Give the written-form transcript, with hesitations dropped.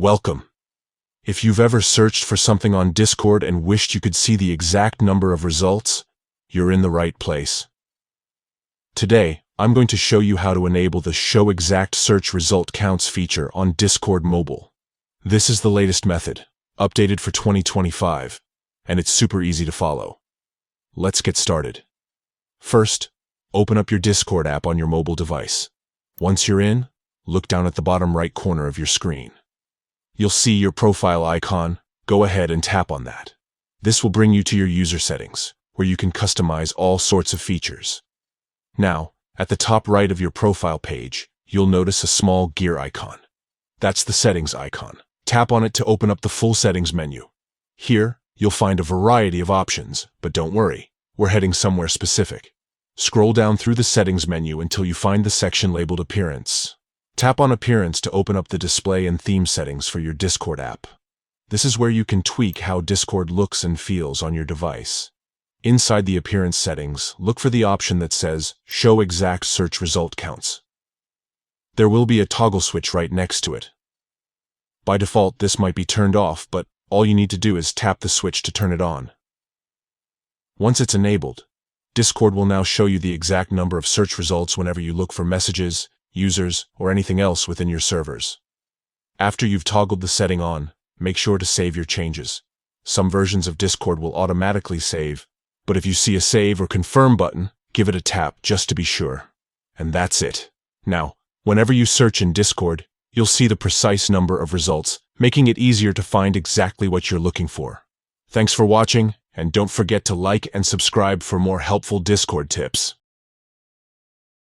Welcome. If you've ever searched for something on Discord and wished you could see the exact number of results, you're in the right place. Today, I'm going to show you how to enable the Show Exact Search Result Counts feature on Discord Mobile. This is the latest method, updated for 2025, and it's super easy to follow. Let's get started. First, open up your Discord app on your mobile device. Once you're in, look down at the bottom right corner of your screen. You'll see your profile icon. Go ahead and tap on that. This will bring you to your user settings, where you can customize all sorts of features. Now, at the top right of your profile page, you'll notice a small gear icon. That's the settings icon. Tap on it to open up the full settings menu. Here, you'll find a variety of options, but don't worry, we're heading somewhere specific. Scroll down through the settings menu until you find the section labeled Appearance. Tap on Appearance to open up the display and theme settings for your Discord app. This is where you can tweak how Discord looks and feels on your device. Inside the Appearance settings, look for the option that says Show Exact Search Result Counts. There will be a toggle switch right next to it. By default, this might be turned off, but all you need to do is tap the switch to turn it on. Once it's enabled, Discord will now show you the exact number of search results whenever you look for messages, users, or anything else within your servers. After you've toggled the setting on, make sure to save your changes. Some versions of Discord will automatically save, but if you see a Save or Confirm button, give it a tap just to be sure. And that's it. Now, whenever you search in Discord, you'll see the precise number of results, making it easier to find exactly what you're looking for. Thanks for watching, and don't forget to like and subscribe for more helpful Discord tips.